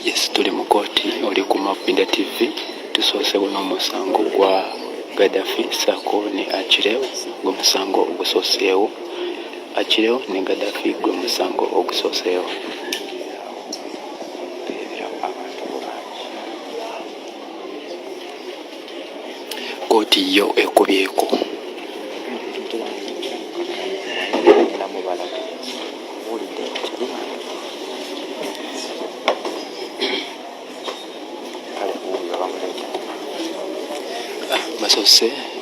Yes, tuli mu kooti oli ku Mapinda TV tusoose buno omusango gwa Gaddafi ssaako ne Akireewo ng'omusango ogusooseewo. Akireewo ne Gaddafi gwe musango ogusooseewo. Kooti yo ekubyeko.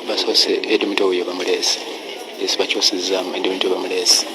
Basoose Edimito oyo bamuleese. Yesu bakyosizaamu Edimito bamuleese.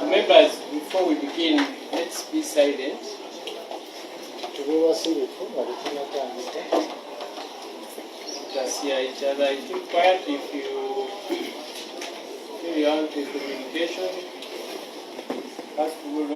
Members, before we begin, let's be silent. Just hear each other. Keep quiet if you feel you want the communication. Ask people.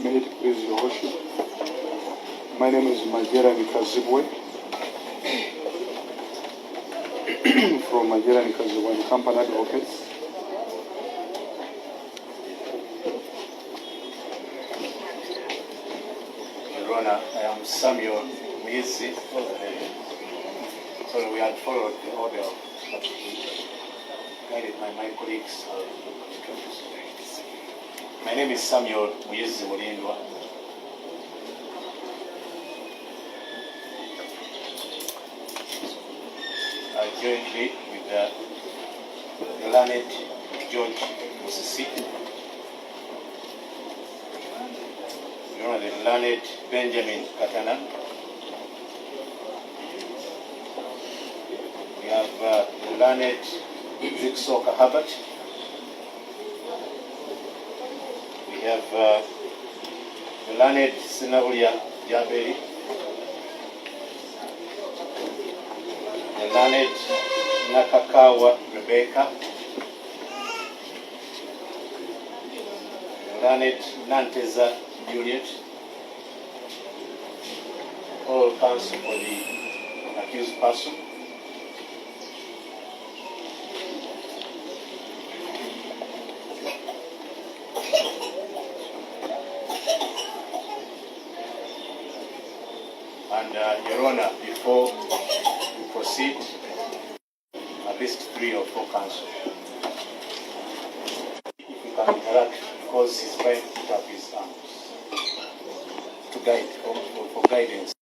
May it please your worship. My name is Magera Nikazibwe from Magera Nikazibwe and Company Advocates. Your Honor, I am Samuel Mizi. So we had followed the order guided by my colleagues. My name is Samuel Mizi Mulindwa. Jointly with the learned George Musisi, the learned Benjamin Katana. We have the learned Ziksoka Herbert. We have the learned Sinabulia Jaberi. The learned Nakakawa Rebecca, the learned Nanteza Juliet, all counsel for the accused person. And Your Honor, before we proceed, at least 3 or 4 counsel. If you can interact, because he's trying to put up his arms to guide for guidance.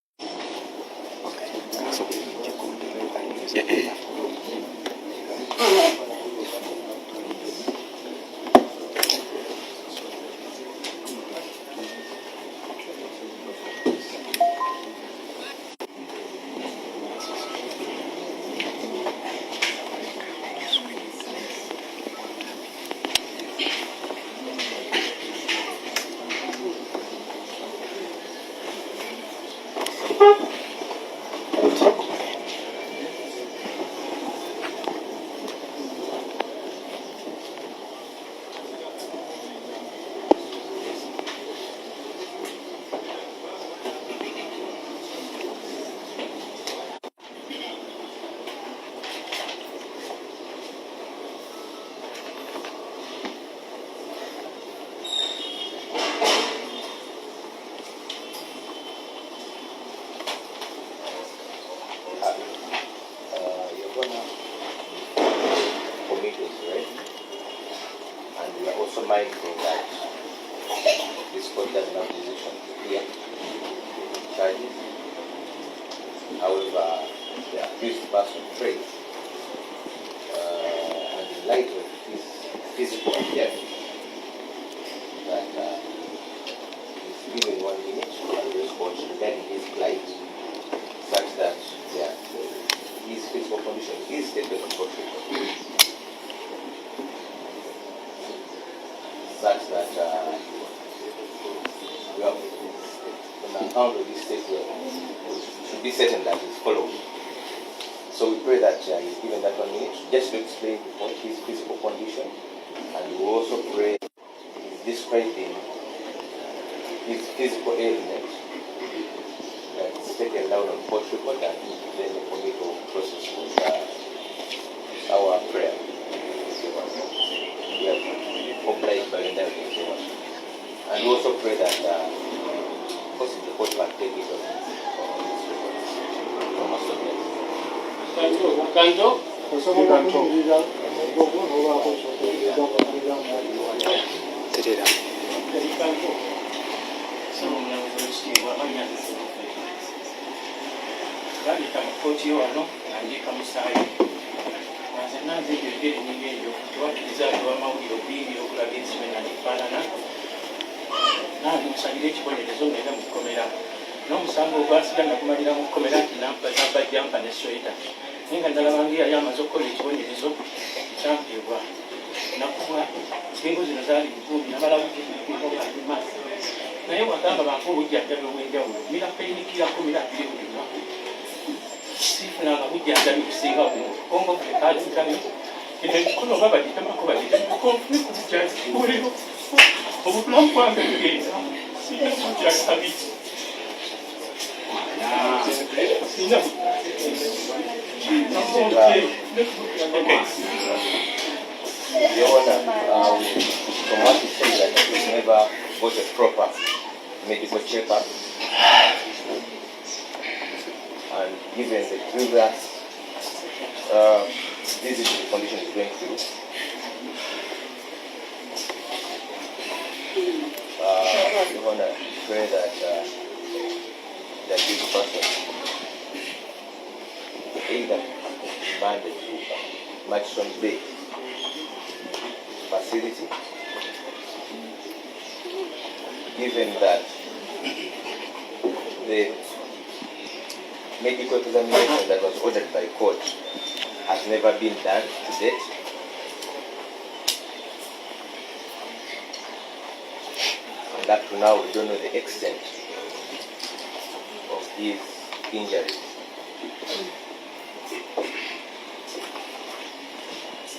we are also mindful that this court doesn't have decision to clear charges. However, the accused person prays, and in light of his physical appearance, that he's given 1 minute to respond regarding his plight, such that his physical condition is taken on court record, such that we have, on account of this state, we should be certain that he's followed. So we pray that he's given that 1 minute just to explain his physical condition, and we will also pray he's describing his physical ailment that's taken down on court record, and then the committal process with our prayer. We have obliged by the and we also pray that possibly the court can take it on this record for most of them. Terera. Bandika mu Kooti wano ng'andika musaayi nze nanze ebyogere n'ebyeyo tewakkiriza lw'amawulire obuyingira okulaga ensibe nalifaanana nange musalire ekibonerezo ngenda mu kkomera n'omusango ogwasiga nagumalira mu kkomera nti namba jampa ne sweta naye nga ndalabanga yali amaze okukola ekibonerezo ekyampeebwa nakubwa engo zino zaali nkumbi nabalabukiima naye wagamba banfe obujjanjabi obw'enjawulo mirapeinikirako mirapiri buli lunaku sifunanga bujjanjabi businga kongo kulekaalintamu kino ekikono oba bagitemako bagitemako obulamu bwange bugenda sinakujjakabiti Your Honor, from what you say that he's never got a proper medical checkup, and given the previous disease condition he's going through, Your Honor, pray that this person either demanded to Maximum Bay facility, given that the medical examination that was ordered by court has never been done to date. And up to now, we don't know the extent of his injuries.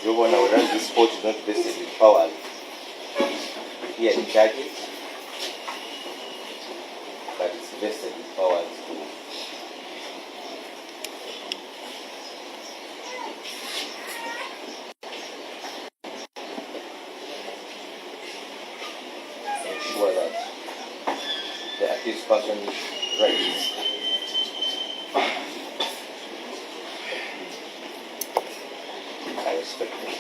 Your Honor, whereas this court is not vested with powers to hear the charges, but it's vested with powers to ensure that the accused person's rights are respected.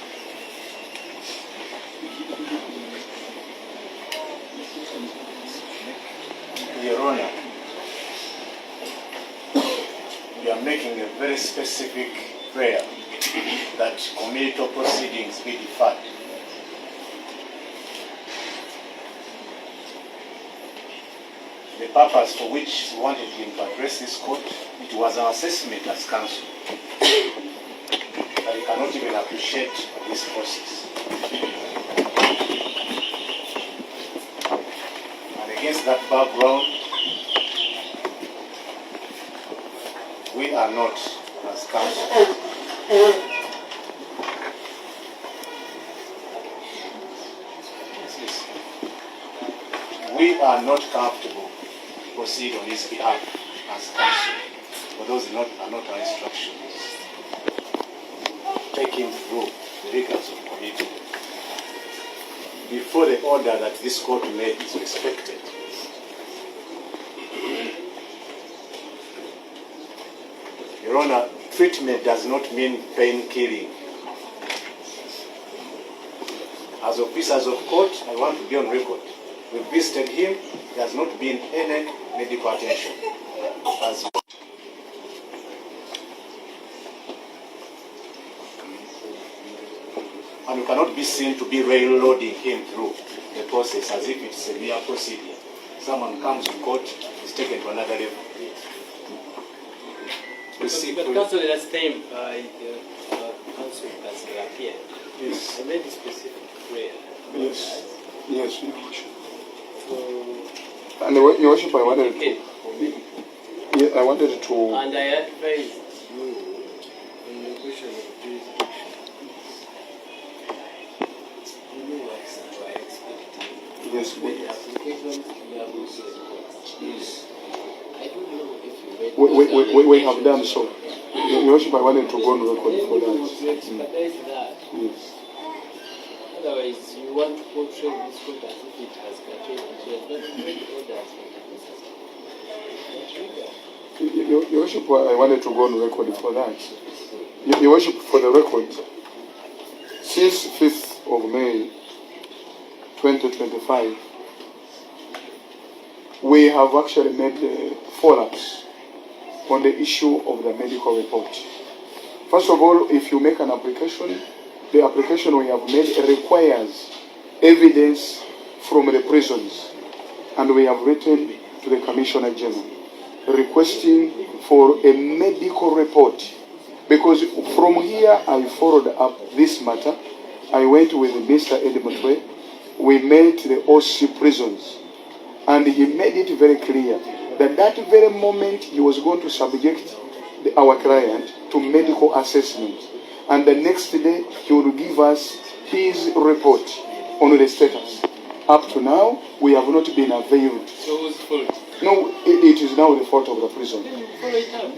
Your Honor, we are making a very specific prayer that committal proceedings be deferred. The purpose for which we wanted him to address this court, it was our assessment as counsel that he cannot even appreciate this process. And against that background, we are not, as counsel, we are not comfortable to proceed on his behalf as counsel, but those are not our instructions. Take him through the rigors of committal before the order that this court made is respected. Your Honor, treatment does not mean pain killing. As officers of court, I want to be on record. We visited him. There has not been any medical attention. As and we cannot be seen to be railroading him through the process as if it's a mere procedure. Someone comes to court, is taken to another level. But counsel, last time counsel has appeared. Yes. I made a specific prayer. Yes. Yes, Your Worship. So, And Your Worship, I wanted to. okay. Yeah, I wanted to. And I advised you on the question of jurisdiction. You know what I expecting. Yes, The please. applications you have also got. Yes. I don't know if you read We have done so. Your Worship, I wanted to go on record for to that. expedite that. Yes. Otherwise, you want to portray this court as if it has curtailed it. But the orders Your Worship, I wanted to go on record for that. Your Worship, for the record, since 5th of May 2025, we have actually made follow-ups on the issue of the medical report. First of all, if you make an application, the application we have made requires evidence from the prisons, and we have written to the Commissioner General requesting for a medical report, because from here I followed up this matter. I went with Mr. Ed Mutwe. We met the OC prisons, and he made it very clear that that very moment he was going to subject our client to medical assessment, and the next day he would give us his report on the status. Up to now, we have not been availed. So whose fault? No, it is now the fault of the prison.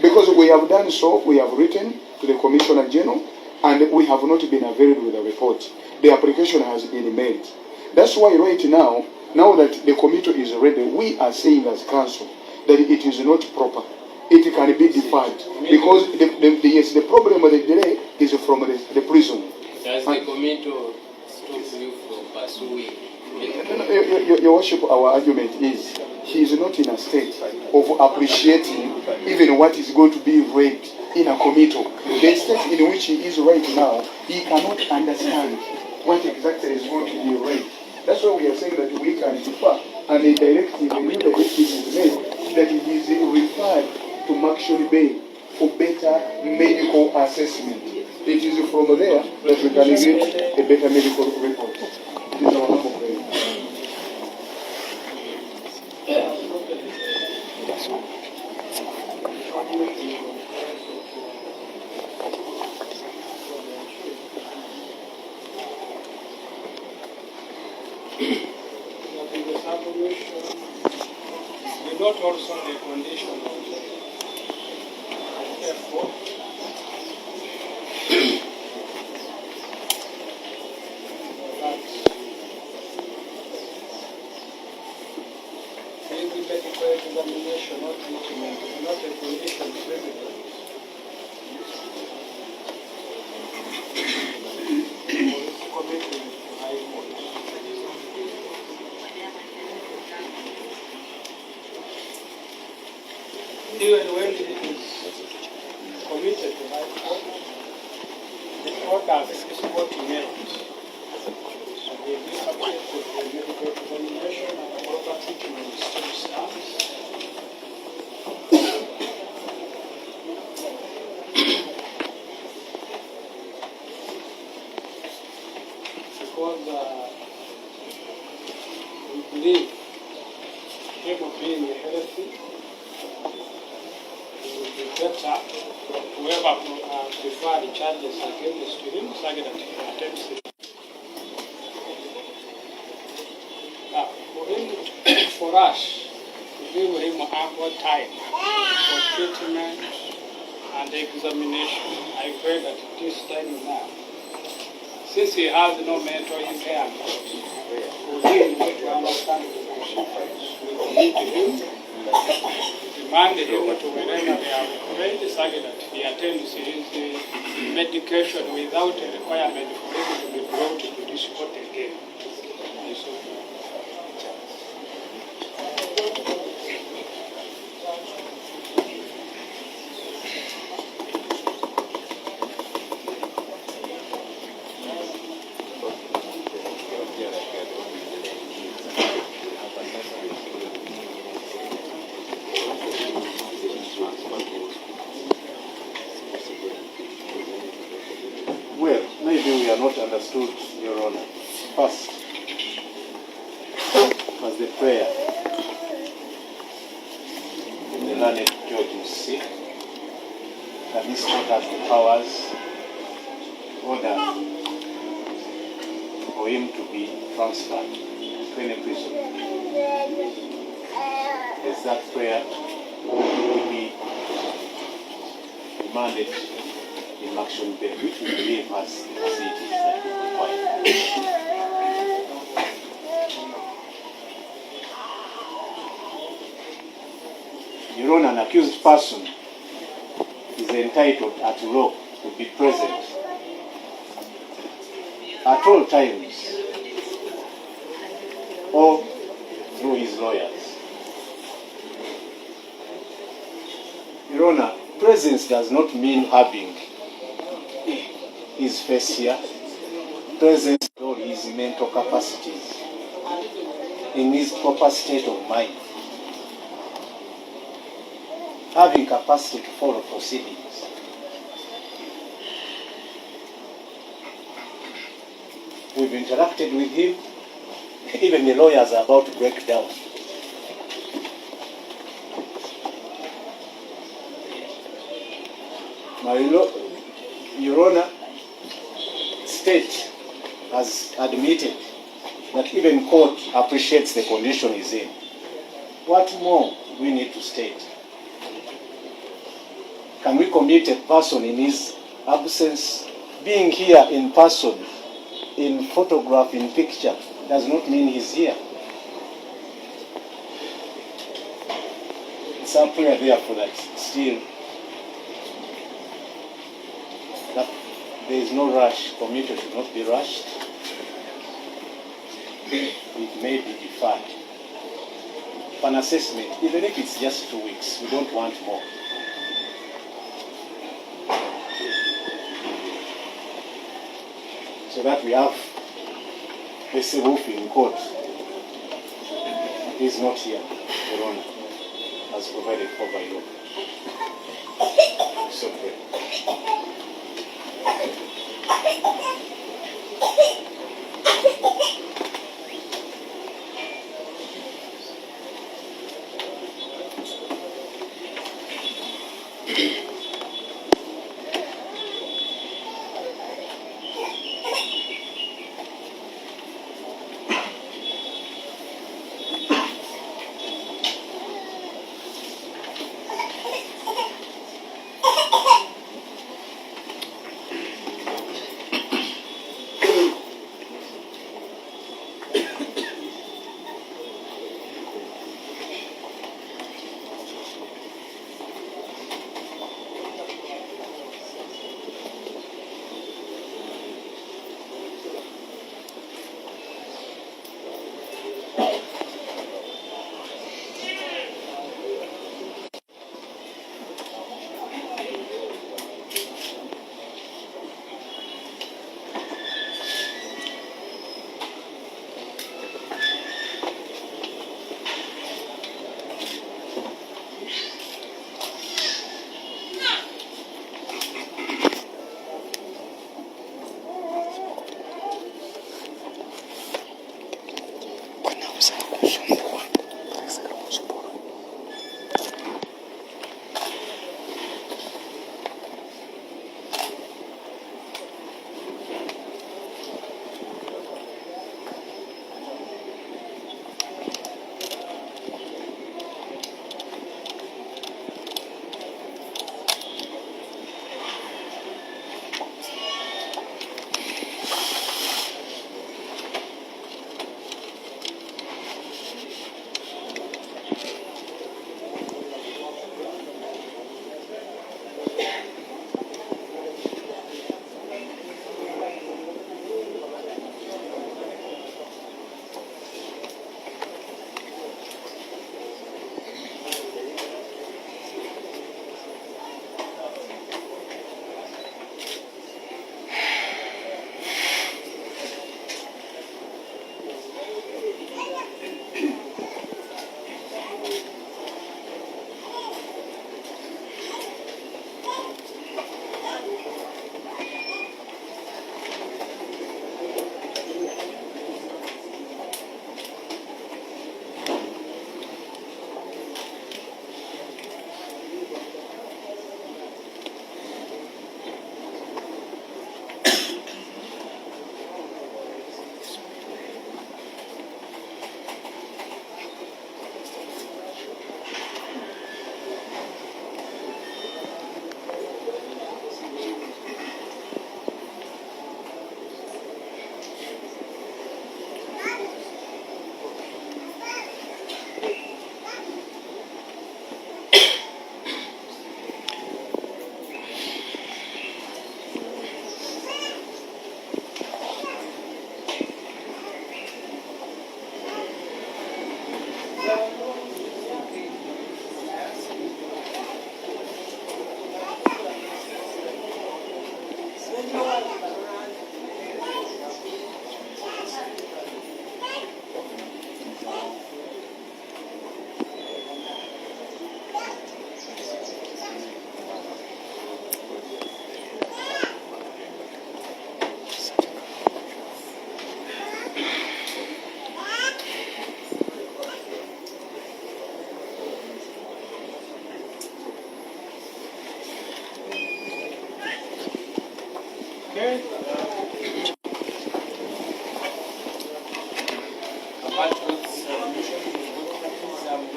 Because we have done so, we have written to the Commissioner General, and we have not been availed with the report. The application has been made. That's why right now, now that the committee is ready, we are saying as council that it is not proper. It can be deferred. Because the problem with the delay is from the prison. Does the committee stop you from pursuing? Your Worship, our argument is he is not in a state of appreciating even what is going to be read in a committee. The state in which he is right now, he cannot understand what exactly is going to be read. That's why we are saying that we can defer, and a directive, a new directive is made that it is referred to Maxwell Bay for better medical assessment. It is from there that we can get a better medical report. It is our humble prayer. Not also the condition of effort. Maybe medical examination, not treatment, is not a condition precedent. For this commitment to High Court. Even when it is committed to High Court, the orders is court made. So they be subject to the medical examination and proper treatment still stands. Because we believe him being healthy, better whoever prefer the charges against him, so that he attempts it. For us, to give him ample time for treatment and examination, I pray that this time now, since he has no mental impairment, for him to understand the procedures, we commit him, demand him to wherever they are ready, so that he attends his medication without a requirement for him to be brought to this court again. understood, Your Honor, first was the prayer of the learned George Musi that this court has the powers to order for him to be transferred to any prison. As that prayer will be demanded in action bail, which we believe has the facilities that we require. Your Honor, an accused person is entitled at law to be present at all times or through his lawyers. Your Honor, presence does not mean having his face here. Presence or his mental capacities in his proper state of mind. Having capacity to follow proceedings. We've interacted with him. Even the lawyers are about to break down. Your Honor, state has admitted that even court appreciates the condition he's in. What more do we need to state? Can we commit a person in his absence? Being here in person, in photograph, in picture, does not mean he's here. It's our prayer therefore that still that there is no rush, commuter should not be rushed. It may be deferred. For an assessment, even if it's just 2 weeks, we don't want more. So that we have the Seruf in court. He is not here, Your Honor, as provided for by law. So pray.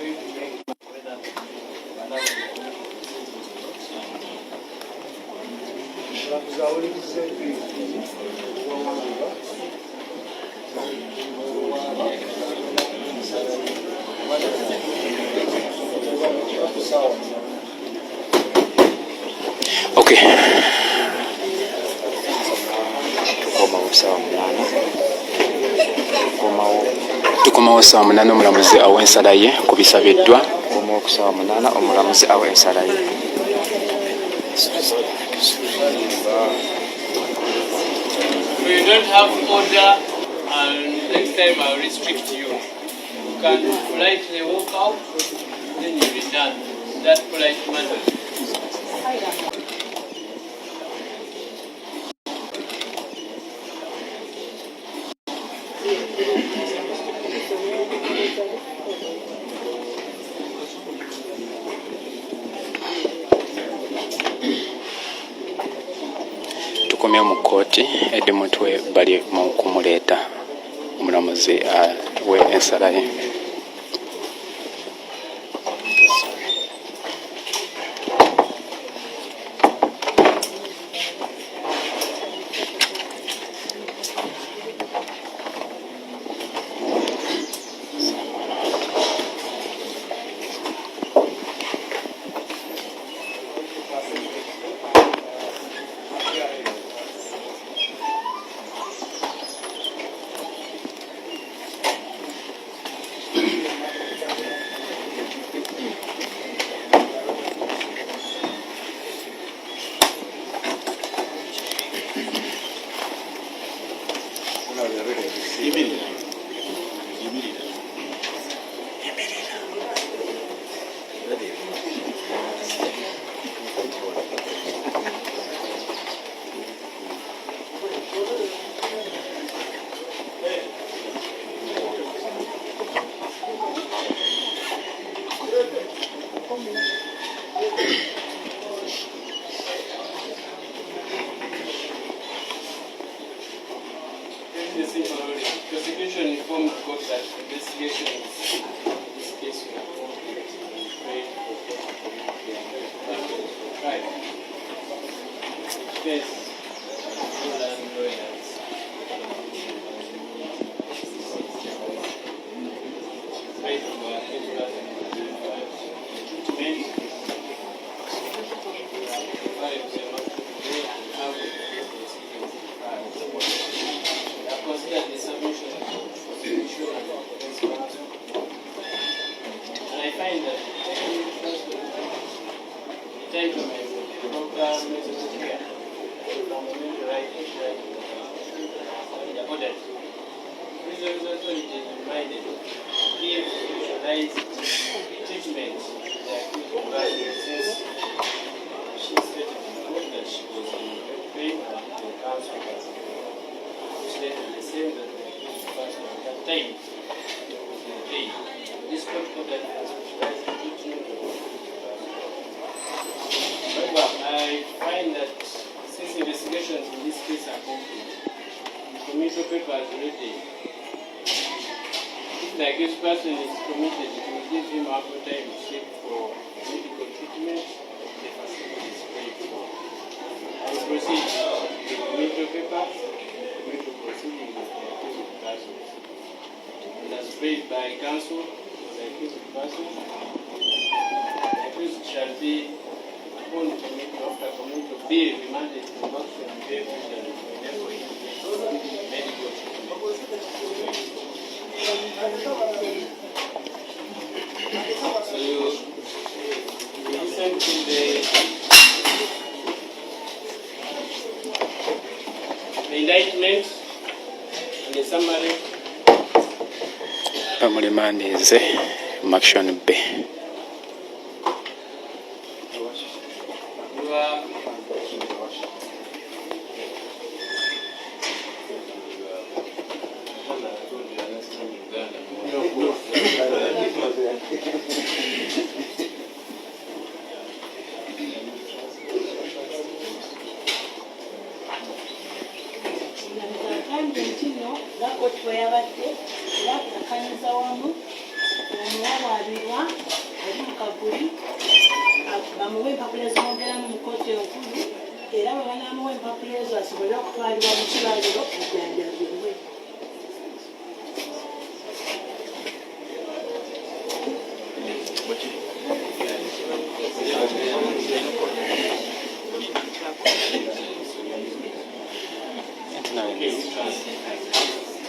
going to make whether Okay. Tukomawo saa 8 omulamuzi awa ensala ye ku bisabiddwa. Tukomawo ku saa 8 omulamuzi awa ensala ye. we don't have order, and next time I'll restrict you. You can politely walk out, then you return. That polite manner. Tukomye mu kooti Edi Mutwe bali mu kumuleeta omulamuzi awe ensala ye. Prosecution informed the court that investigation in this case will complete right. First, lawyers. Right over 'Is Maction B. omuwawaabirwa oli mu kaguli bamuwe empapula ezimwogeramu mu kkooti enkulu era bwe banaamuwa empapula ezo asobole okutwalibwa mu kirwaliro ejjanjabirwe.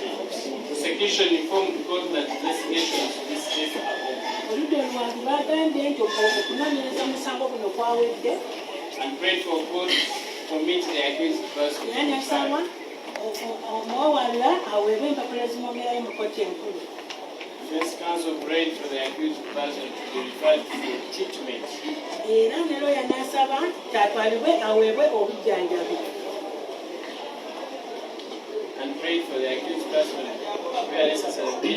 Prosecution informed the court that investigations of this case are over. Oludde oluwanvu bagambye nti okunoonyereza musango guno kwawedde And prayed for God to commit the accused person. era nasaba omuwawaabirwa aweebwe empapula ezimwogerayo mu kkooti enkulu. Defense counsel prayed for the accused person to be referred to the treatment. Era ne lawyer n'asaba tatwalibwe aweebwe obujjanjabi. And prayed for the accused person where necessary be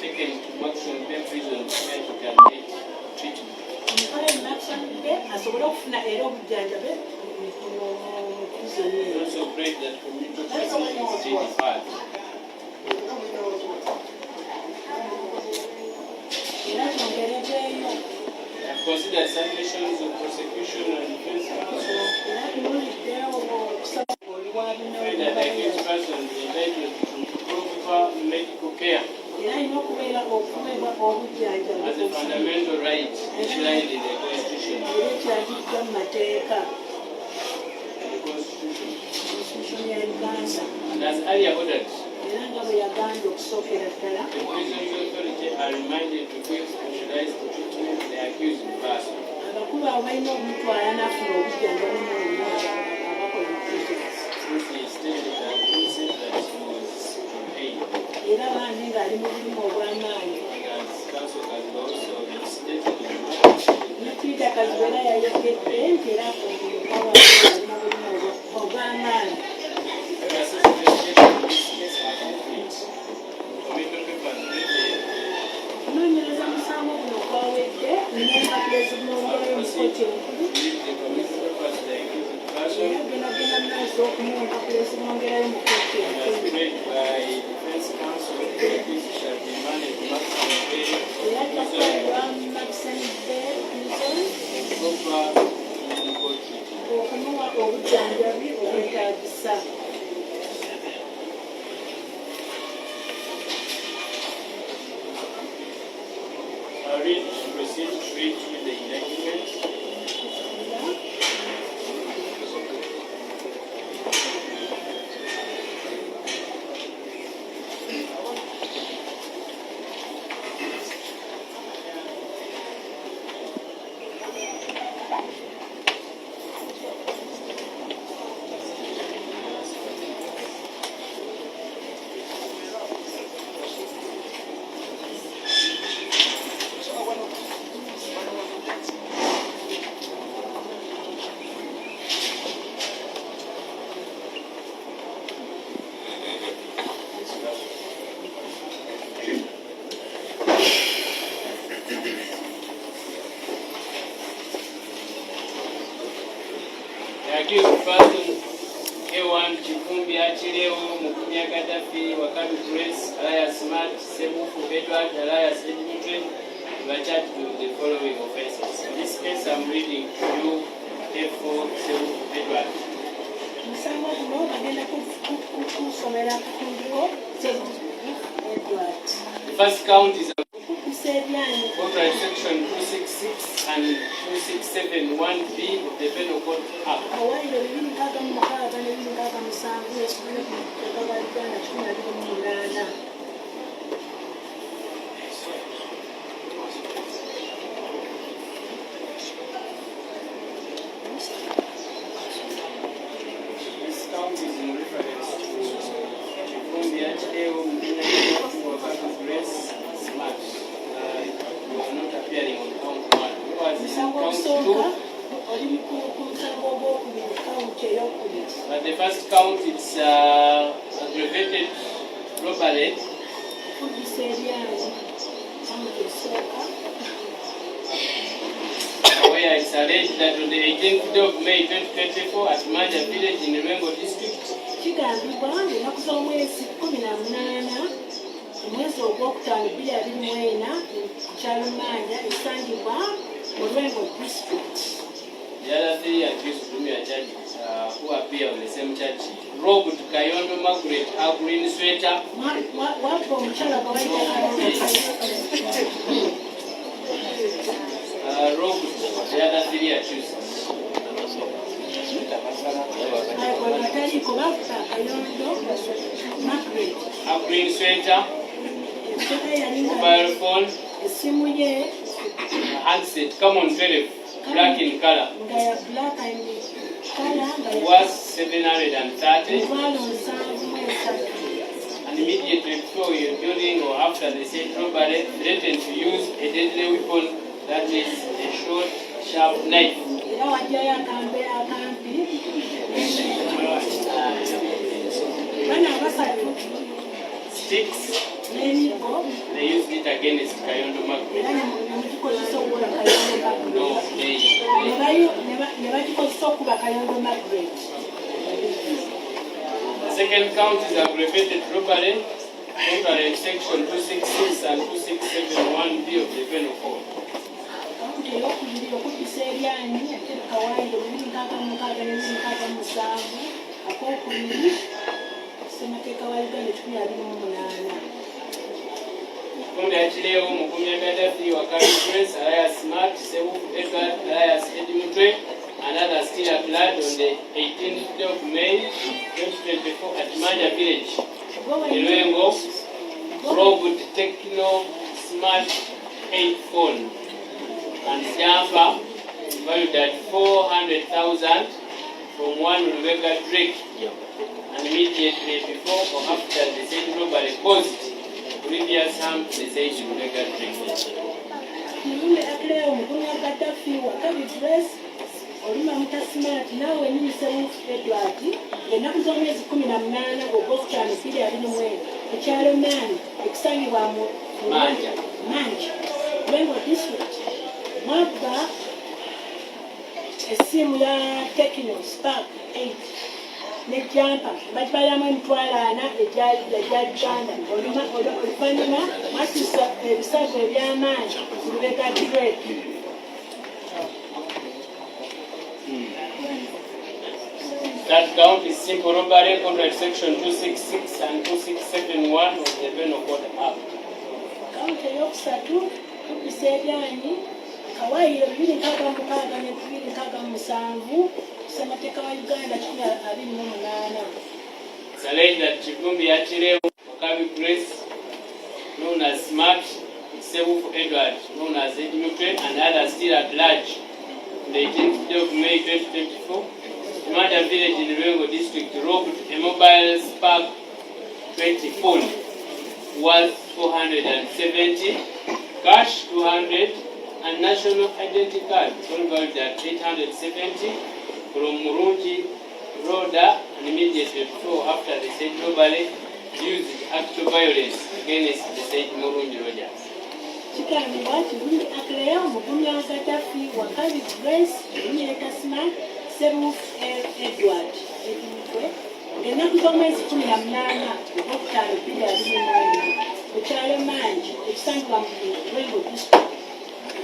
taken to maximum pay prison where he can get treatment. Omukole munakusonedde asobole okufuna era obujjanjabe mu prison He eyo. also prayed that community prison is deferred. Era kyongereddeyo I have considered submissions of prosecution and defense counsel. era tunuuliddeyo okusaba oluwaabi Prayed that the accused person is entitled to proper medical care era alina okubeera okuweebwa obujjanjabi as a fundamental right enshrined in the Constitution. era ekiragiddwa mu mateeka The Constitution. constitution ya Uganda And as earlier ordered, era nga bwe yagambye okusookera ddala the prisons authority are reminded to give specialized treatment to the accused person. abakulu abo balina omutwala n'afuna obujjanjabi n'obunyonyi abakola mu prisons Since he stated that he said that he was in pain. era bangi ng'ali mu bulimu obw'amaanyi As counsel has also stated in ne Peter Kazibera yayogedde nti era omukawali ali mu bulimu obw'amaanyi the associated in this case are complete. Committal papers written. okunoonyereza musango guno kwawedde n'empapula ezimwongerayo mu kkooti enkulu Leave the committal papers to the accused person. era genagenda mu maaso okumuwa empapula ezimwongerayo mu kkooti As enkulu prayed by defense counsel, the accused shall be managed maximum pay era tatwalibwa mu Maxine Bay prison proper medical treatment. okumuwa obujjanjabi obwetaagisa. I read and proceed to read with the indictment. The accused person A1 Chifumbi Achileo Mukubya Gaddafi Wakabi Grace Alias Smart Sebufu Edward Alias Mutwe were charged with the following offences. In this case, I'm reading to you F4 Sebufu Edward. Musango guno bagenda kusomera kutundirwo Edward. The first count is Okukusa ebyanyi contrary section 266 and 2671B of the Penal Code Act. awaliro 2666 ne 2670 ekigenda ku ttaka lwa Uganda 1828. This count is in reference to Chifumbi Achileo Mukubya Wakabi Grace Smart. You are not appearing on count 1. Who was in Musango count ogusooka 2? oli ku musango ogwokubiri kawunti eyokubiri. But the first count it's aggravated robbery. Okukusa ebyanyi kawunti esooka Where it's alleged that on the 18th day of May 2024 at Manja village in Rengo district, kigambibwa ng'ennaku z'omwezi 18 omwezi ogwokutaano 2024 ku kyalo Manja esangibwa mu Lwengo district. The other three accused whom you are charging, who appear on the same charge, Robert Kayondo Margaret, a green sweater. Wapo omukyala Robert, the other three accused. A green sweater, mobile phone, handset, come on 12, black in color. Was 730. And immediately before your building or after the said robbery, threatened to use a deadly weapon, that is a short, sharp knife. Sticks. They used it against Kayondo Margaret. No, the second count is aggravated robbery, contrary section 266 and 2671B of the Penal Code. Kundi achileo Mukumya Gaddafi Wakari Prince alias Smart Sewu Edward alias Mutwe and others still applied on the 18th of May 2024 at Manja Village. Lwengo Robot Techno Smart 8 phone and jumper valued at 400,000 from one Rebecca Drake. And immediately before or after the said robbery caused previous harm to the said Rebecca Drake. Oluma Mutasmart nawe nyinyi Sewu Edward ennaku z'omwezi 18 ogwokutaano 2024 ku kyalo Manja ekusangibwa mu Manja Lwengo district mwabba essimu ya Tecno Spark 8 ne jampa bagibalamu emitwalo 4 egya Uganda oluvannyuma mwatuusa ebisago eby'amaanyi ku Rebecca Drake. That count is simple robbery contract section 266 and 2671 of the Penal Code Act. Count eyokusatu tukisa ebyanyi kawaayiro 266 ne 267 kusemateeka wa Uganda 2028. It's alleged that Chivumbi Achireo Okabi Press, known as Smart, Sewu Edward, known as Mutwe, and others still at large on the 18th day of May 2024. Manja Village in Lwengo district robbed a mobile Spark 20 phone worth 470, cash 200, and national identity card valued at 870 from Murungi Roda, and immediately before after the said robbery used actual violence against the said Murungi Rogers. Kigambibwa nti Lundi Akleo Mukumya Gaddafi Wakari Grace Munyeka Smart Sewu Edward Mutwe ennaku z'omwezi 18 ogwokutaano 2024 ku kyalo Manja ekisangibwa mu Lwengo district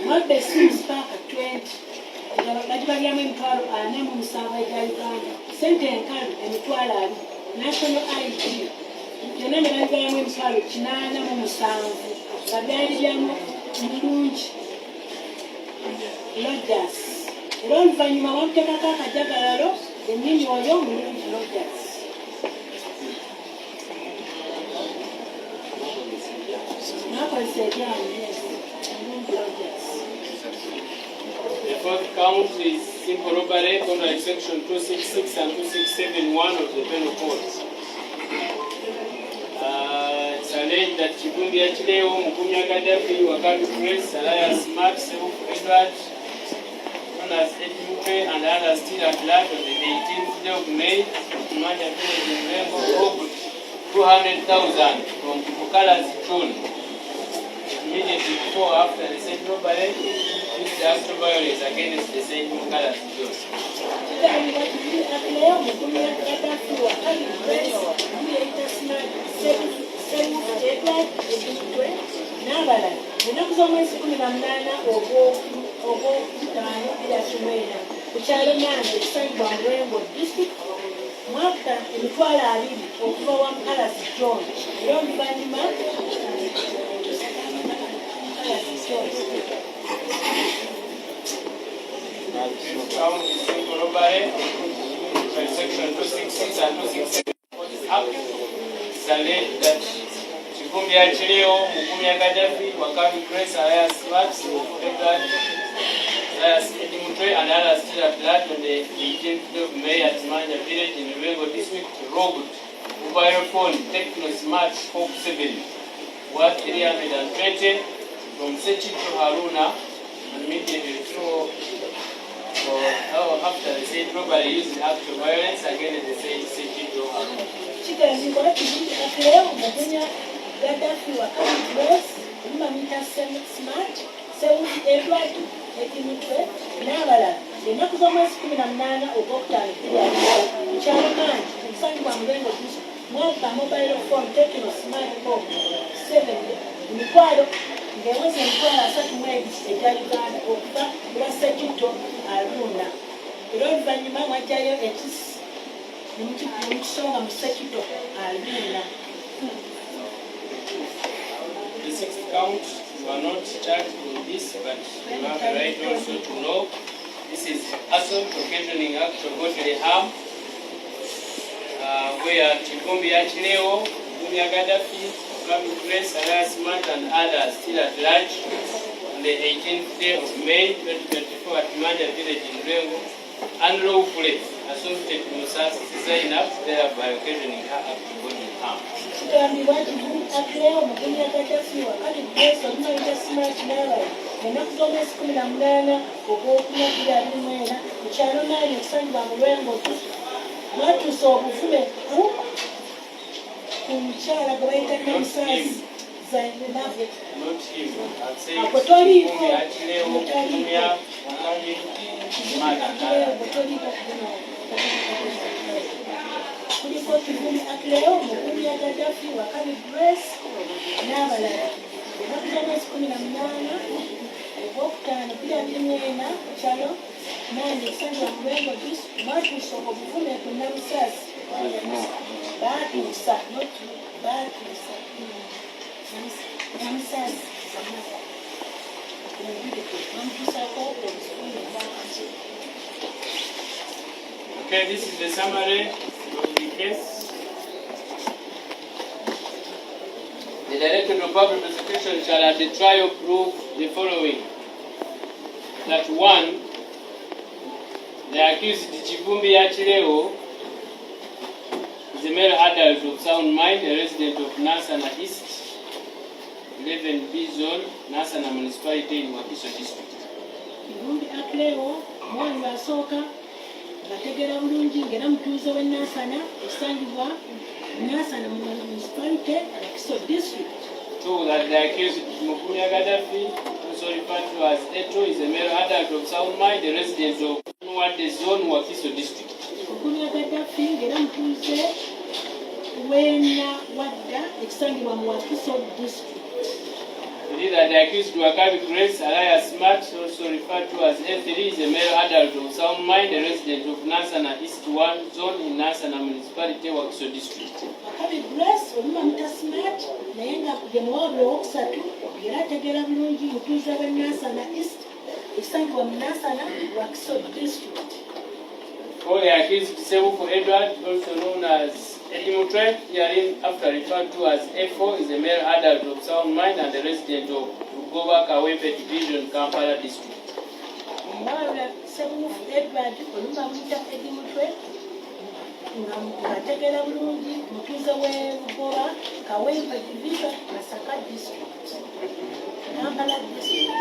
mwabba essimu Spark 20 nga bagibalyamu emitwalo 47 egya Uganda, ssente enkalu emitwalo 2, national ID byonna ne babigalamu emitwalo 87 nga byali byamu Mulungi Rogers. Era oluvannyuma bamuteekako akajagalalo ennimi oyo Mulungi Rogers. Nakozesa ebyanyi Mulungi Rogers. The fourth count is simple robbery contract section 266 and 2671 of the Penal Code. It's alleged that Chivumbi Achileo Mukumya Gaddafi Wakari Press alias Smart Sewu Edward, known as Mutwe, and others still at large on the 18th day of May Manja Village in Lwengo robbed 200,000 from Bukala's John. Immediately before after the said robbery used actual violence against the said Bukala's John. Kigambibwa nti Lundi Akleo Mukumya Gaddafi Wakari Grace Munyeka Smart Sewu Serufu Edward Mutwe n'abalala ennaku z'omwezi 18 ogwokutaano eyasumwera ku kyalo Nandi ekisangibwa mu Lwengo District mwaka 2020 okuva wa Mukalazi John era oluvannyuma Section 266 and 267 of this Act is alleged that Chivumbi Achileo, Mukumi Gaddafi, Wakabi Grace, Alias Max, Edward, Alias Mutwe, and others still at large on the 18th of May at Manja Village in Rubengo District robbed mobile phone Techno Smart Hope 7 worth 320 from Sechito Haruna and immediately through. After the said robbery used act of violence against the said Sechito Haruna. Kigambibwa Chivumbi Achileo Mukumi Gaddafi Wakabi Grace Mumamita Smart Serufu Edward Mutwe n'abalala ennaku z'omwezi 18 ogwokutaano ku kyalo Nandi okusangibwa mu Lwengo District mwaka mobile phone Techno Smart Home 7 emitwalo ng'eweza emitwalo 32 egya Uganda okuva lwa Sechito Haruna era oluvannyuma mwajjayo ekisi nemukisonga mu Sechito Haruna. The sixth count, you are not charged with this, but you have the right also to know this is assault occasioning act of bodily harm, where Chivumbi Achileo, Mukumi Gaddafi, Wakabi Grace, Alias Matt, and others still at large on the 18th day of May 2024 at Manja Village in Rubengo, unlawfully assaulted Musasi Zainab, thereby occasioning her act of bodily harm. Kigambibwa Chivumbi Achileo Mukumi Gaddafi Wakabi Grace Mumamita Smart n'abalala ennaku z'omwezi 18 ogw'okuna ku kyalo Nandi okusangibwa mu Lwengo mwatuusa obuvume ku mukyala gwe bayita Namusaasi Zainab. Not him. I'd say Ako toliiko Chivumbi Achileo, Mukumi Wakabi, Matt, and others. kuliko Chivumbi Achileo Mukumi Gaddafi Wakabi Grace n'abalala ennaku z'omwezi 18 ogwokutaano 2024 ku kyalo Nandi okusangibwa mu Lwengo District mwatuusa obuvume ku Namusaasi baatuusa Namusaasi bamutuusako obuvume. Okay, this is the summary of the case. The Director of Public Prosecution shall at the trial prove the following. That 1. The accused Chivumbi Achileo is a male adult of sound mind, a resident of Nasana East, 11B Zone, Nasana Municipality in Wakiso District. Chivumbi Achileo omwana asooka bategera bulungi ng'era mutuuze w'e Nasana ekisangibwa Nasana Municipality Wakiso District. 2. That the accused Mukumi Gaddafi, also referred to as Eto, is a male adult of sound mind, a resident of Wade Zone, Wakiso District. Mukumi Gaddafi ng'era mutuuze w'e Wadda ekisangibwa mu Wakiso District. 3. That the accused Wakabi Grace, Alias Matt, also referred to as A3, is a male adult of sound mind, a resident of Nasana East 1 Zone in Nasana Municipality, Wakiso District. Wakabi Grace Mumamita Smart naye nga ye muwaabi owokusatu era ategeera bulungi mutuuze w'e Nasana East ekisangibwa mu Nasana Wakiso District. 4. The accused Serufu Edward, also known as Mutwe, herein after referred to as A4, is a male adult of sound mind and a resident of Rugoba Kawepe Division, Kampala District. Omwana Serufu Edward olumamuyita Mutwe ng'ategeera bulungi mutuuze w'e Rugoba Kawepe Division, Masaka District, Kampala District.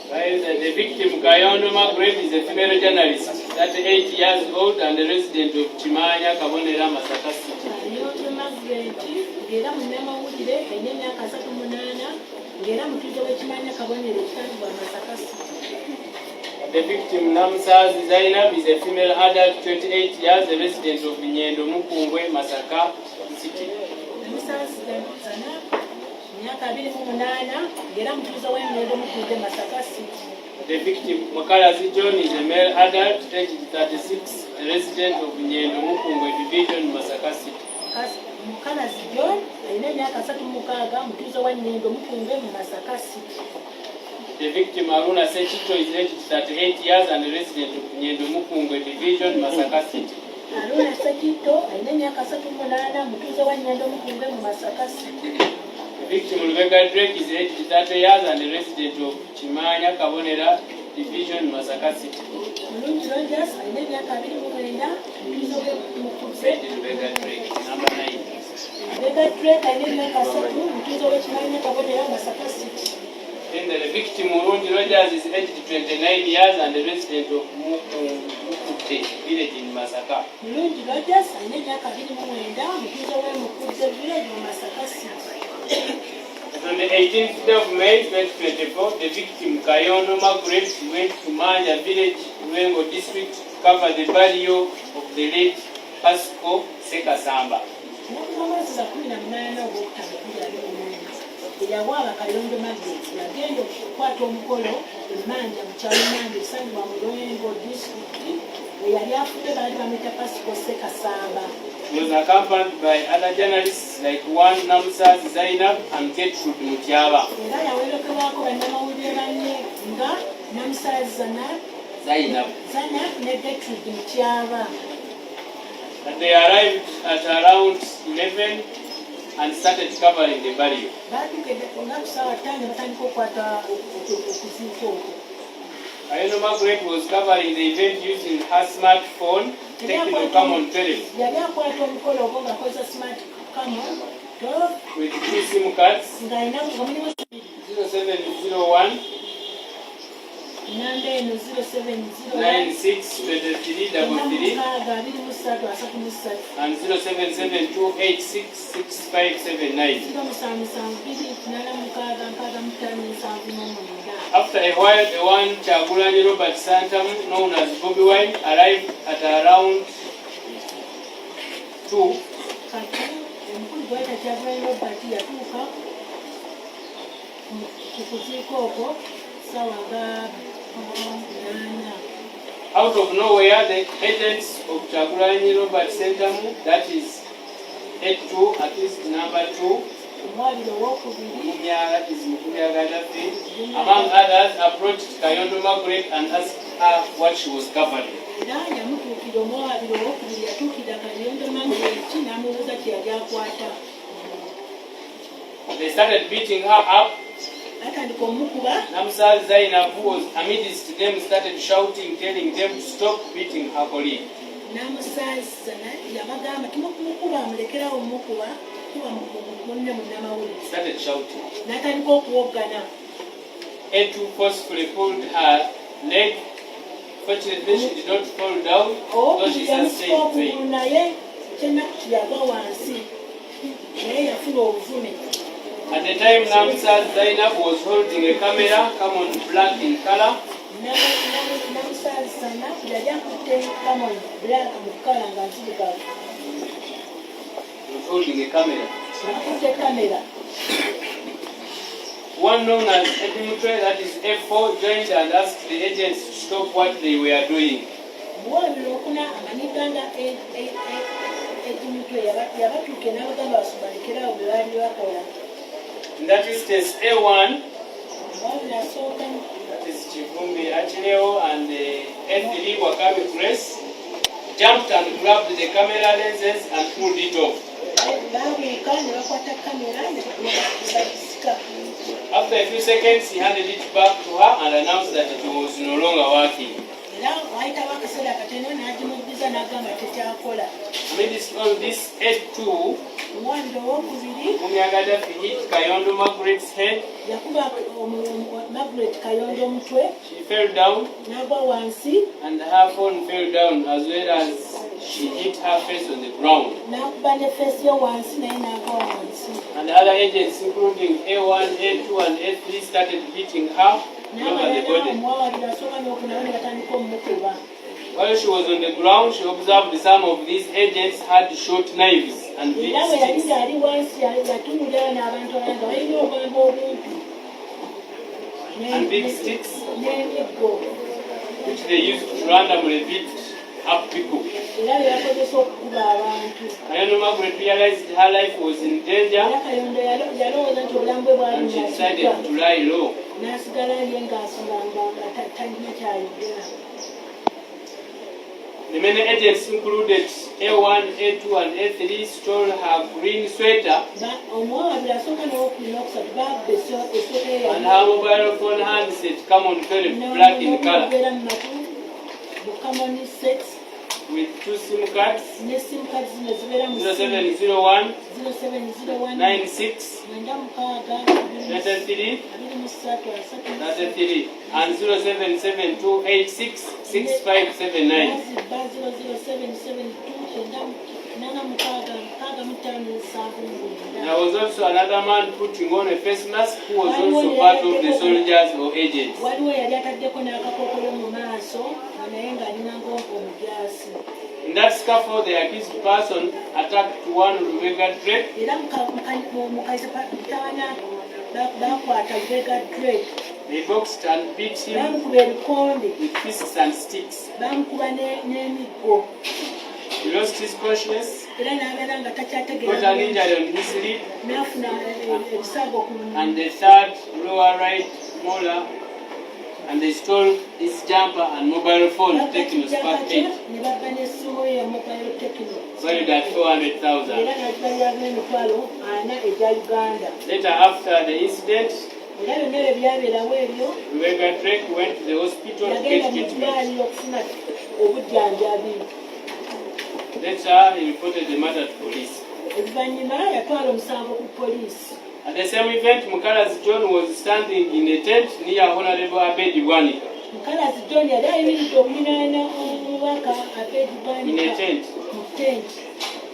The victim, Kayondo Margaret, is a female journalist, 38 years old and a resident of Chimanya, Kabonera, Masaka City. Kayondo Margaret ng'era munnamawulire alina emyaka 38 ng'era mutuuze w'e Chimanya Kabonera ekisangibwa Masaka City. The victim, Namsaz Zainab, is a female adult, 28 years, a resident of Nyendo Mukungwe, Masaka City. The victim, Mukalazi John, is a male adult, aged 36, a resident of Nyendo Mukungwe Division, Masaka City. Mukalazi John, Masaka City. The victim, Aruna Sechito, is aged 38 years and a resident of Nyendo Mukungwe Division, Masaka City. Aruna Sechito, Masaka City. The victim, Rebecca Drake, is aged 30 years and a resident of Chimanya Kabonera Division, Masaka City. Rebecca Drake, number 9. Then the victim, Murundi Rogers, is aged 29 years and a resident of Mutwe village in Masaka. On the 18th of May 2024, the victim, Kayondo Margaret, went to Manja village, Ruengo district, to cover the burial of the late Pasco Sekasamba. Yawaba Kayondo Margaret yagenda okukwata omukolo Manja mu kyalo Manja esangibwa mu Ruengo district eyali afudde baali bamuyita Pasco Sekasamba. He was accompanied by other journalists like one Namsaz Zainab and Gertrude Mutyaba. Era yawerekerwako bannamawulire banne nga Namsaz Zainab ne Gertrude Mutyaba. And they arrived at around 11 and started covering the burial. Kayondo Margaret was covering the event using her smartphone, Techno Camon 12, with 2 SIM cards, 0701 962333 and 0772866579. After a while, the one Chagulani Robert Santam, known as Bobby Wine, arrived at around 2. Out of nowhere, the agents of Chagulani Robert Santam, that is 82, at least number 2, among others, approached Kayondo Margaret and asked her what she was covering. They started beating her up. Namsaz Zainab, who was amidst them, started shouting, telling them to stop beating her colleague. Started shouting. Etu forcefully pulled her leg. Fortunately, she did not fall down, though she sustained pain. At the time, Namsaz Zainab was holding a camera, Camon black in color. Was holding a camera. One known as Mutwe, that is F4, joined and asked the agents to stop what they were doing. In that instance, A1, that is Chivumbi Achileo, and F3 Wakabi Press, jumped and grabbed the camera lenses and pulled it off. After a few seconds, he handed it back to her and announced that it was no longer working. Amidst all this, A2, Gaddafi hit Kayondo Margaret's head. She fell down, and her phone fell down, as well as she hit her face on the ground. And the other agents, including A1, A2, and A3, started beating her While she was on the ground, she observed some of these agents had short knives and big sticks. And big sticks, which they used to randomly beat up people. Ayano Margaret realized her life was in danger and she decided to lie low. The many agents included A1, A2 and A3 stole her green sweater and her mobile phone handset, common very black in color, with 2 SIM cards, 0701, 96, 33, and 0772866579. There was also another man putting on a face mask who was also part of the soldiers or agents. In that scuffle, the accused person attacked one Rebecca Drake. They boxed and beat him with fists and sticks. He lost his consciousness, got an injury on his lip, and the third lower right molar, and they stole his jumper and mobile phone, taking a Spark 8, valued at 400,000. Later, after the incident, Rebecca Drake went to the hospital to get treatment. Later, he reported the matter to police. At the same event, Mukala's John was standing in a tent near Honorable Abedi Wanika. In a tent.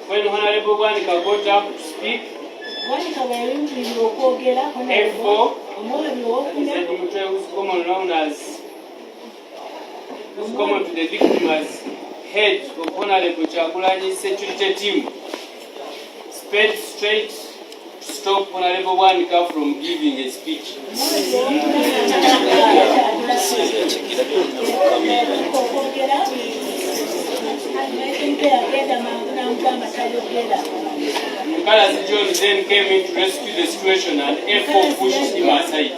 When Honorable Wanika got up to speak, F4, said Mutwe, who's common to the victim as head of Honorable Chagulanyi's security team, sped straight to stop Honorable Wanika from giving a speech. Mukala's John then came in to rescue the situation and F4 pushed him aside.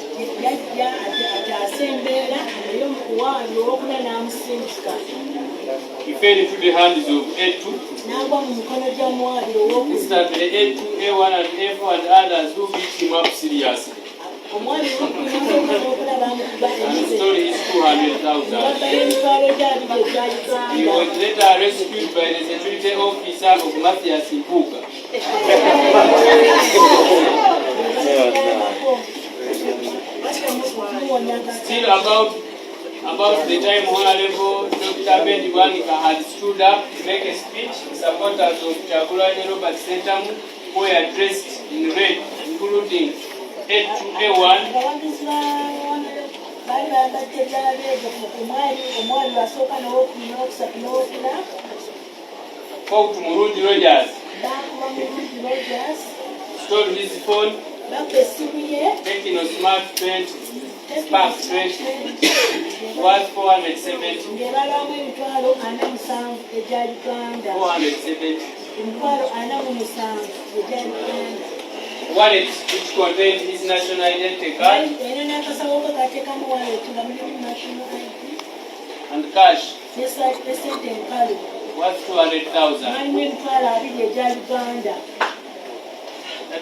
He fell into the hands of A2. Instantly A2, A1 and A4 and others who beat him up seriously and stole his 200,000. He was later rescued by the security officer of Matthias Impuga. Still about the time Honorable Dr. Abedi Wanika had stood up to make a speech, supporters of Chagulanyi Robert Sentamu were dressed in red, including A2, A1, Kooti Murundi Rogers stole his phone, taking a smart print, Spark 20, worth 470. 470. Wallet which contained his national identity card and cash worth 200,000.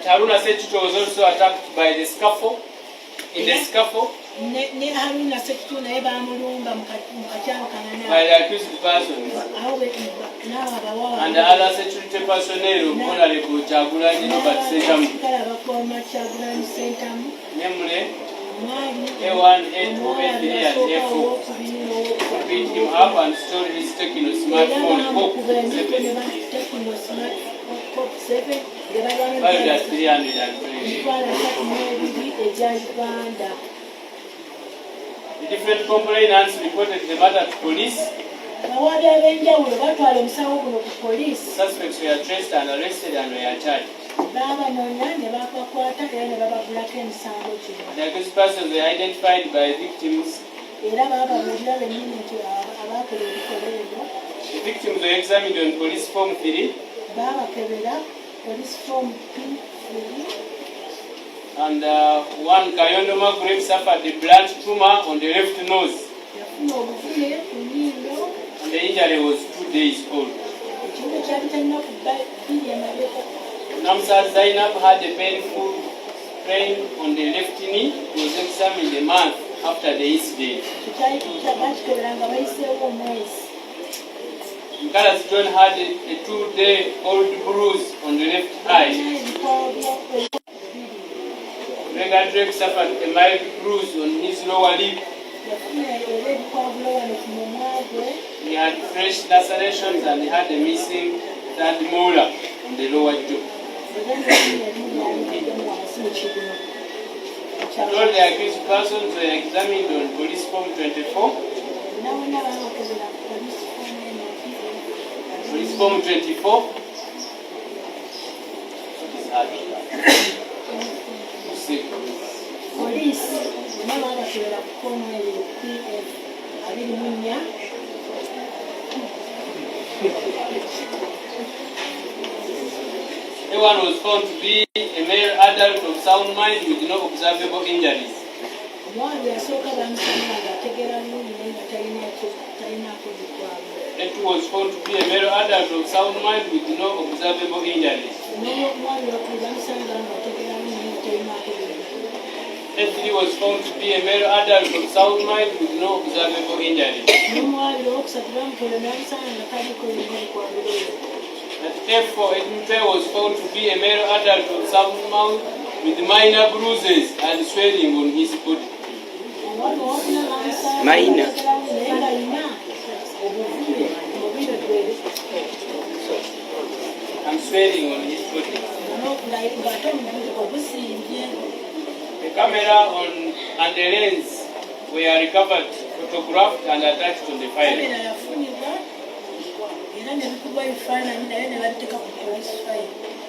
Haruna Sechuto was also attacked by the scuffle. In the scuffle, by the accused persons and the other security personnel of Honorable Chagulanyi Robert Sentamu, namely A1, A2, A3 and A4, beat him up and stole his Techno smartphone Kooti 7, valued at 303. The different complainants reported the matter to police. Abawabi ab'enjawulo batwala omusango guno ku poliisi. Suspects were traced and arrested and were charged. Baabanoonya ne babakwata era ne babagulako emisango gino. The accused persons were identified by victims. Era baababuulira bennyini nti abaakola ebikola ebyo. The victims were examined on police form 3. Baabakebera police form P3. And one Kayondo Magret suffered a blunt tumor on the left nose. Yafuna obuvune ku nnyindo. And the injury was 2 days old. Ekibuga kyali talina kubba bbiri emabega. Namsat Zainab had a painful pain on the left knee. He was examined a month after the incident. Bakikebera nga bayiseewo omwezi. Mkalas John had a 2-day-old bruise on the left eye. Mega Drake suffered a mild bruise on his lower lip. He had fresh lacerations and he had a missing third molar on the lower jaw. All the accused persons were examined on police form 24. Police form 24. Police, nabo abakebera ku kkono eyo PF 24. Everyone was found to be a male adult of sound mind with no observable injuries. Omwami yasooka bamusanga ng'ategeera bulungi naye nga talinaako bikwabo. It was found to be a male adult of sound mind with no observable injuries. N'omwami bamusanga ng'ategeera bulungi naye nga talinaako bikwabo. F3 was found to be a male adult of sound mind with no observable injuries. N'omwami owokusatu bamukola n'amusanga nga taliko bikwabo. At F4, Mutwe was found to be a male adult of sound mind with minor bruises and swelling on his body. Minor. And swelling on his body. The camera and the lens were recovered, photographed and attached to the file.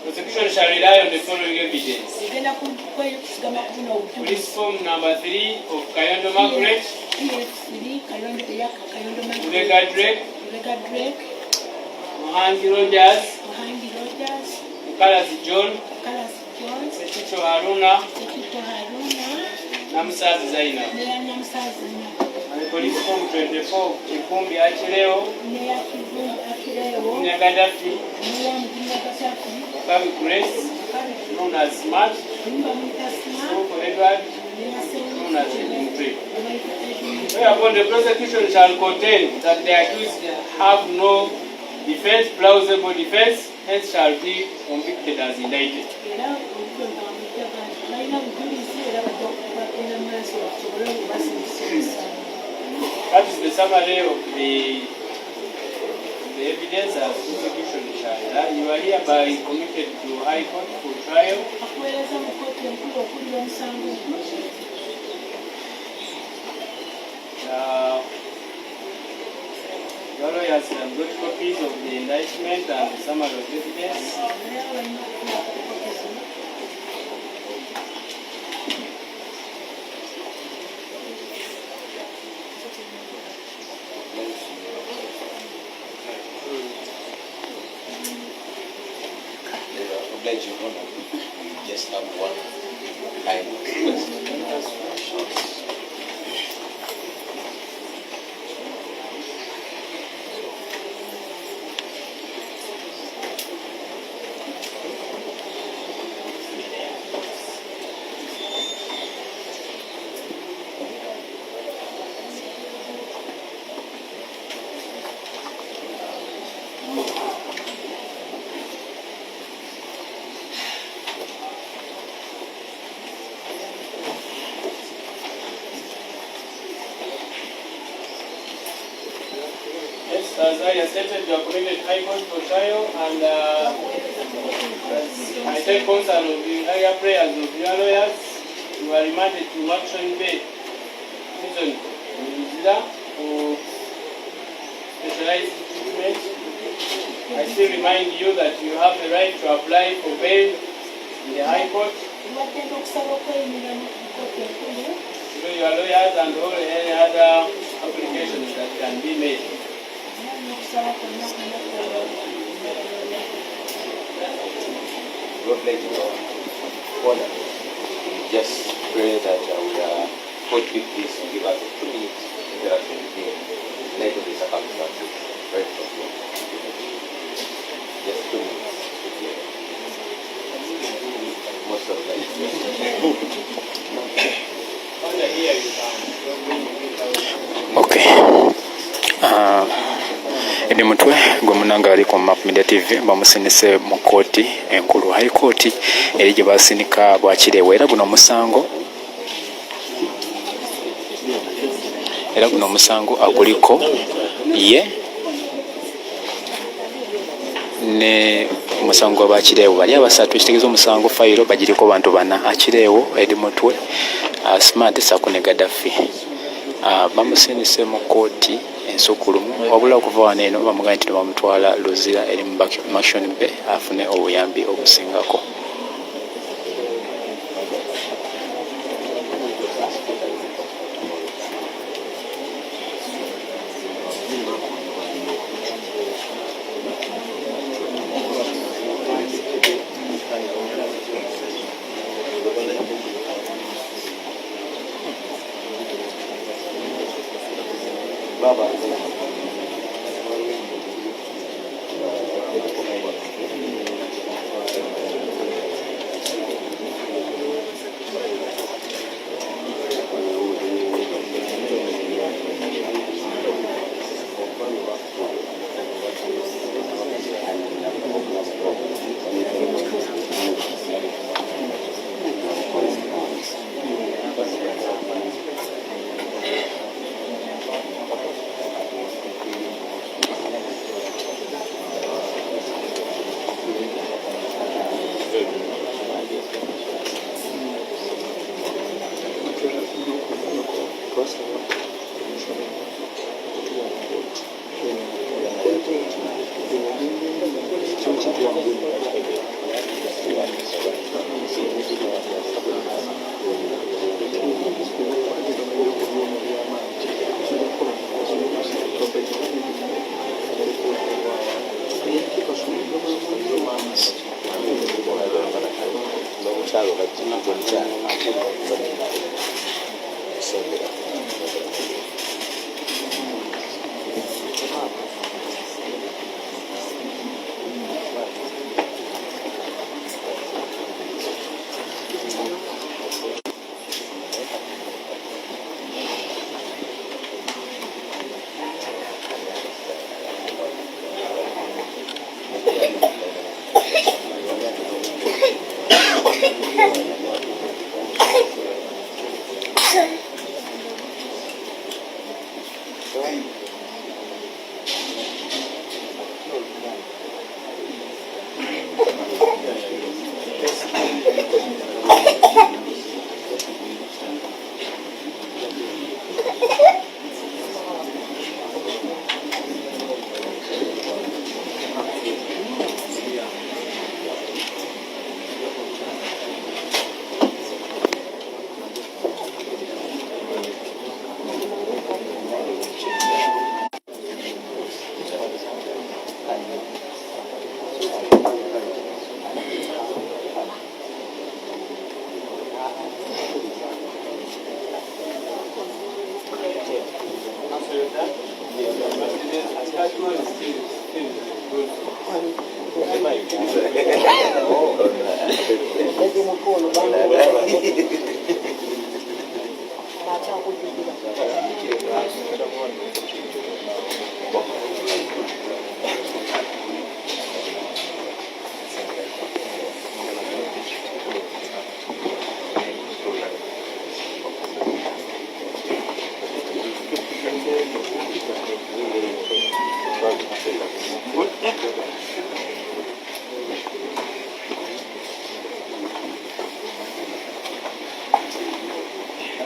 Prosecution shall rely on the following evidence. Police form number 3 of Kayondo Margaret, Mega Drake, Mohangi Rogers, Mkalas John, Setito Haruna, Namsat Zainab. And the police form 24 Kikumbi Achileo, Nyagadafi, Babi Grace, known as Smart, Soko Edward, known as Mutwe. Whereupon the prosecution shall contend that the accused have no defense, plausible defense, hence shall be convicted as indicted. That is the summary of the evidence as prosecution shall. You are hereby committed to High Court for trial. Your lawyers have got copies of the indictment and the summary of evidence. Oblige your honor. Just have one kind of question. As I stated, you are committed High Court for trial, and I take concern of the higher prayers of your lawyers. You are remanded to action bay prison Mizira for specialized treatment. I still remind you that you have the right to apply for bail in the High Court through your lawyers and all any other applications that can be made. Just pray that court will please give us a 2 minutes interaction with him later the circumstances. Very shortly. Just 2 minutes. Most of them. Okay. Edi Mutwe gwomunanga ali ku Map Media TV bamusinise mu kooti enkulu High Court eri gye basinika bwakireewo era guno omusango aguliko ye ne omusango gwa bakireewo bali abasatu ekitegeeza omusango fayiro bagiriko bantu bana akireewo Edi Mutwe Smart Sakune Gaddafi bamusinise mu kooti ensukulumu wabula okuva wano eno bamugamba nti bamutwala Luzira eri mu Mashon Bay afune obuyambi obusingako.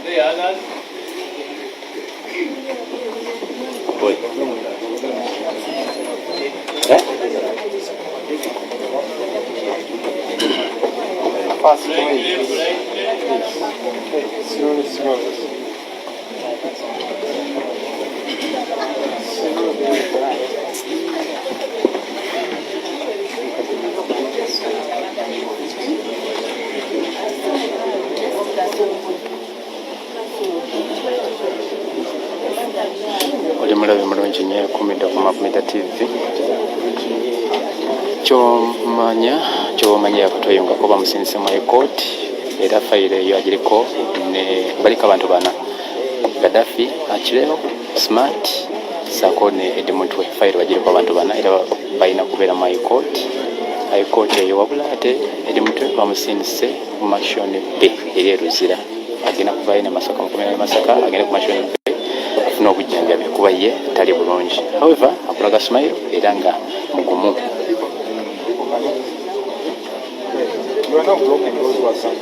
the others. Fast way. Slowly, slowly. Oli mulabe mulungi nnyo ekumidde ku Mutwe TV. Kyomanya yakutweyungako bamusindise mu Kooti era fayiro eyo agiriko ne baliko abantu bana Gaddafi Achileo Smart sako ne Mutwe fayiro bagiriko abantu bana era balina kubeera mu Kooti eyo wabula ate Mutwe bamusindise mu Mashoni B eri Ruzira agenda kuvayo ne Masaka mukomera Masaka agenda ku Mashoni B afuna obujjanjabi kuba ye tali bulungi. However akulaga smile era nga mugumu. You are not blocking those who are saying.